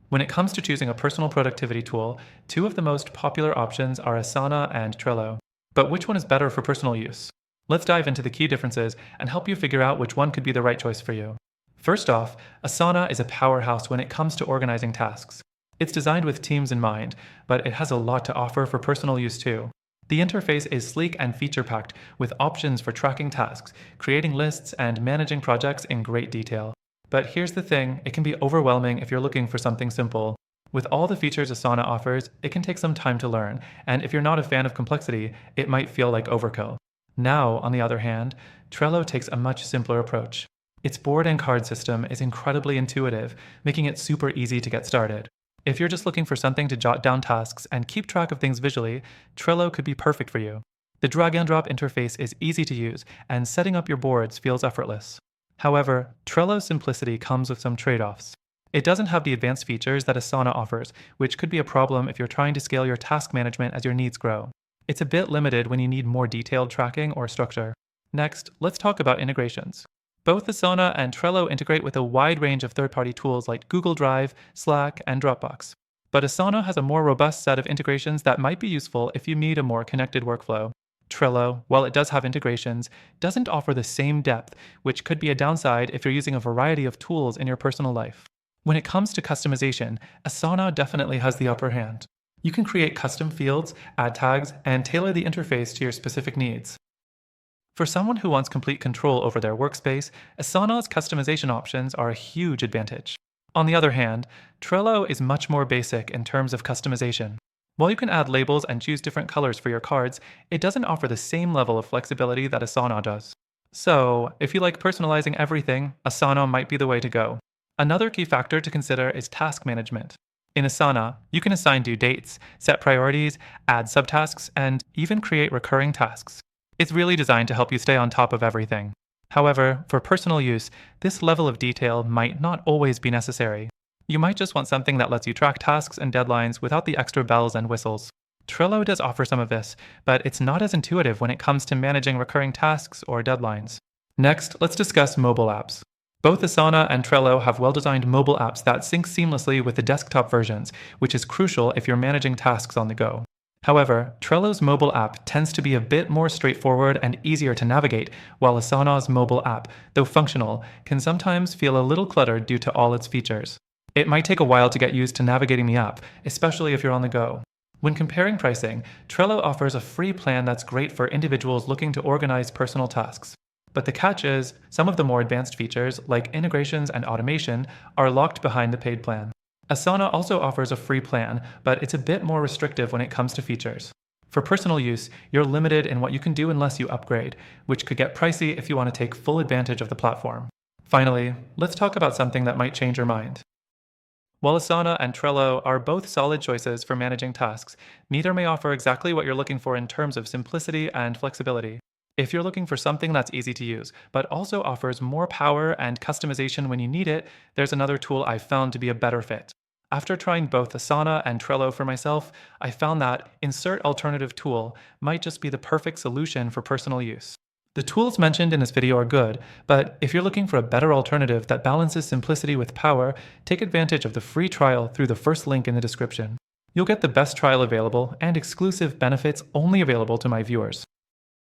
When it comes to choosing a personal productivity tool, two of the most popular options are Asana and Trello. But which one is better for personal use? Let's dive into the key differences and help you figure out which one could be the right choice for you. First off, Asana is a powerhouse when it comes to organizing tasks. It's designed with teams in mind, but it has a lot to offer for personal use too. The interface is sleek and feature-packed, with options for tracking tasks, creating lists, and managing projects in great detail. But here's the thing, it can be overwhelming if you're looking for something simple. With all the features Asana offers, it can take some time to learn, and if you're not a fan of complexity, it might feel like overkill. Now, on the other hand, Trello takes a much simpler approach. Its board and card system is incredibly intuitive, making it super easy to get started. If you're just looking for something to jot down tasks and keep track of things visually, Trello could be perfect for you. The drag and drop interface is easy to use, and setting up your boards feels effortless. However, Trello's simplicity comes with some trade-offs. It doesn't have the advanced features that Asana offers, which could be a problem if you're trying to scale your task management as your needs grow. It's a bit limited when you need more detailed tracking or structure. Next, let's talk about integrations. Both Asana and Trello integrate with a wide range of third-party tools like Google Drive, Slack, and Dropbox. But Asana has a more robust set of integrations that might be useful if you need a more connected workflow. Trello, while it does have integrations, doesn't offer the same depth, which could be a downside if you're using a variety of tools in your personal life. When it comes to customization, Asana definitely has the upper hand. You can create custom fields, add tags, and tailor the interface to your specific needs. For someone who wants complete control over their workspace, Asana's customization options are a huge advantage. On the other hand, Trello is much more basic in terms of customization. While you can add labels and choose different colors for your cards, it doesn't offer the same level of flexibility that Asana does. So, if you like personalizing everything, Asana might be the way to go. Another key factor to consider is task management. In Asana, you can assign due dates, set priorities, add subtasks, and even create recurring tasks. It's really designed to help you stay on top of everything. However, for personal use, this level of detail might not always be necessary. You might just want something that lets you track tasks and deadlines without the extra bells and whistles. Trello does offer some of this, but it's not as intuitive when it comes to managing recurring tasks or deadlines. Next, let's discuss mobile apps. Both Asana and Trello have well-designed mobile apps that sync seamlessly with the desktop versions, which is crucial if you're managing tasks on the go. However, Trello's mobile app tends to be a bit more straightforward and easier to navigate, while Asana's mobile app, though functional, can sometimes feel a little cluttered due to all its features. It might take a while to get used to navigating the app, especially if you're on the go. When comparing pricing, Trello offers a free plan that's great for individuals looking to organize personal tasks. But the catch is, some of the more advanced features, like integrations and automation, are locked behind the paid plan. Asana also offers a free plan, but it's a bit more restrictive when it comes to features. For personal use, you're limited in what you can do unless you upgrade, which could get pricey if you want to take full advantage of the platform. Finally, let's talk about something that might change your mind. While Asana and Trello are both solid choices for managing tasks, neither may offer exactly what you're looking for in terms of simplicity and flexibility. If you're looking for something that's easy to use, but also offers more power and customization when you need it, there's another tool I've found to be a better fit. After trying both Asana and Trello for myself, I found that Insert Alternative Tool might just be the perfect solution for personal use. The tools mentioned in this video are good, but if you're looking for a better alternative that balances simplicity with power, take advantage of the free trial through the first link in the description. You'll get the best trial available and exclusive benefits only available to my viewers.